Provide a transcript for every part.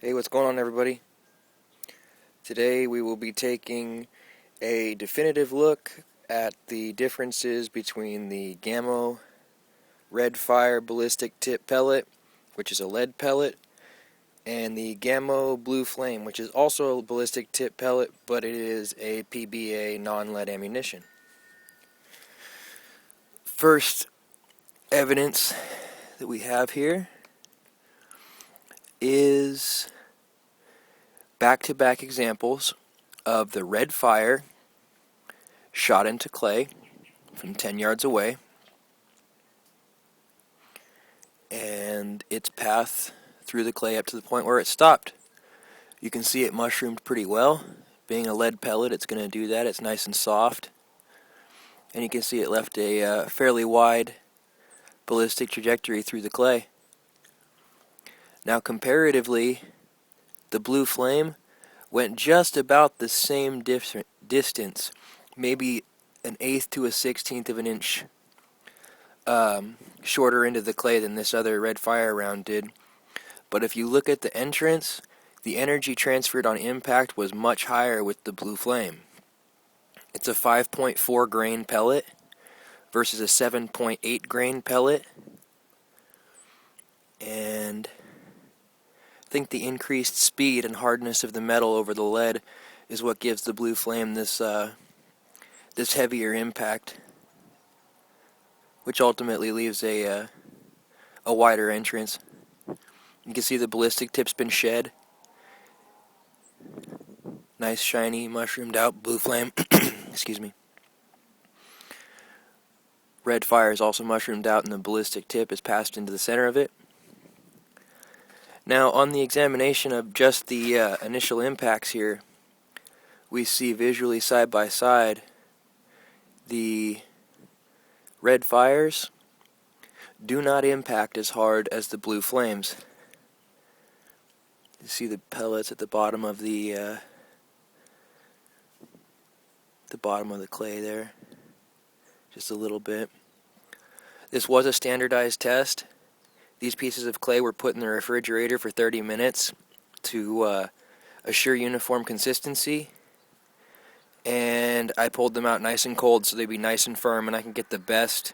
Hey, what's going on, everybody? Today we will be taking a definitive look at the differences between the Gamo red fire ballistic tip pellet, which is a lead pellet, and the Gamo blue flame, which is also a ballistic tip pellet, but it is a PBA non-lead ammunition. First evidence that we have here is back-to-back examples of the red fire shot into clay from 10 yards away and its path through the clay up to the point where it stopped. You can see it mushroomed pretty well. Being a lead pellet, it's going to do that. It's nice and soft. And you can see it left a fairly wide ballistic trajectory through the clay. Now comparatively, the blue flame went just about the same distance, maybe an eighth to a 16th of an inch shorter into the clay than this other red fire round did. But if you look at the entrance, the energy transferred on impact was much higher with the blue flame. It's a 5.4 grain pellet versus a 7.8 grain pellet. And I think the increased speed and hardness of the metal over the lead is what gives the blue flame this heavier impact, which ultimately leaves a wider entrance. You can see the ballistic tip's been shed. Nice, shiny, mushroomed out blue flame. Excuse me. Red fire is also mushroomed out, and the ballistic tip is passed into the center of it. Now, on the examination of just the initial impacts here, we see visually side by side the red fires do not impact as hard as the blue flames. You see the pellets at the bottom of the clay there, just a little bit. This was a standardized test. These pieces of clay were put in the refrigerator for 30 minutes to assure uniform consistency, and I pulled them out nice and cold so they'd be nice and firm, and I can get the best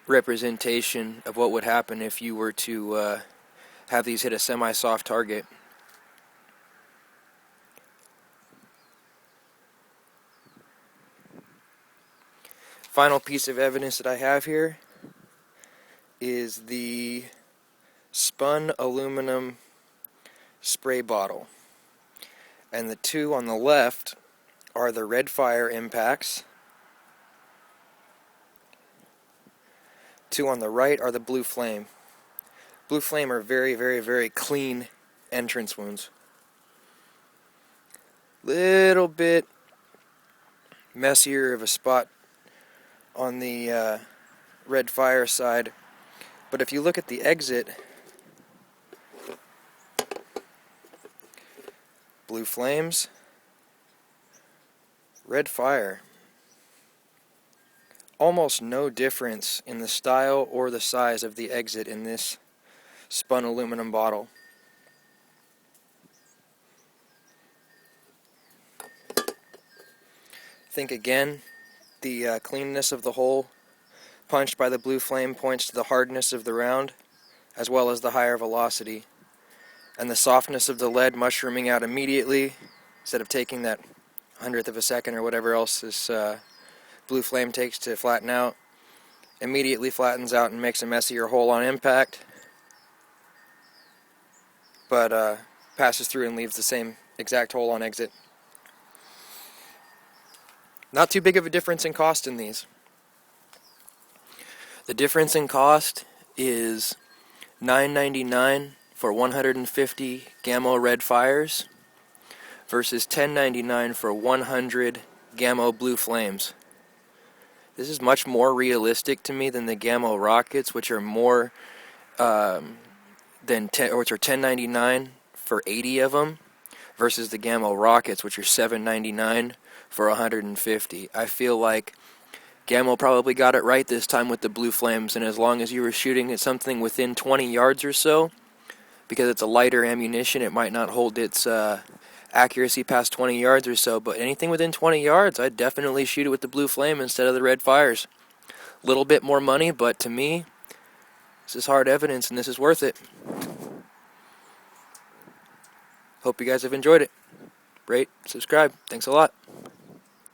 representation of what would happen if you were to have these hit a semi-soft target. Final piece of evidence that I have here is the spun aluminum spray bottle. And the two on the left are the red fire impacts. Two on the right are the blue flame. Blue flame are very, very, very clean entrance wounds. Little bit messier of a spot on the red fire side. But if you look at the exit, blue flames, red fire. Almost no difference in the style or the size of the exit in this spun aluminum bottle. Think again, the cleanness of the hole punched by the blue flame points to the hardness of the round, as well as the higher velocity. And the softness of the lead mushrooming out immediately, instead of taking that 100th of a second or whatever else this blue flame takes to flatten out, immediately flattens out and makes a messier hole on impact, but passes through and leaves the same exact hole on exit. Not too big of a difference in cost in these. The difference in cost is $9.99 for 150 Gamo red fires versus $10.99 for 100 Gamo blue flames. This is much more realistic to me than the Gamo rockets, which are more which are $10.99 for 80 of them, versus the Gamo rockets, which are $7.99 for 150. I feel like Gamo probably got it right this time with the blue flames, and as long as you were shooting at something within 20 yards or so, because it's a lighter ammunition, it might not hold its accuracy past 20 yards or so, but anything within 20 yards, I'd definitely shoot it with the blue flame instead of the red fires. A little bit more money, but to me, this is hard evidence and this is worth it. Hope you guys have enjoyed it. Rate, subscribe. Thanks a lot.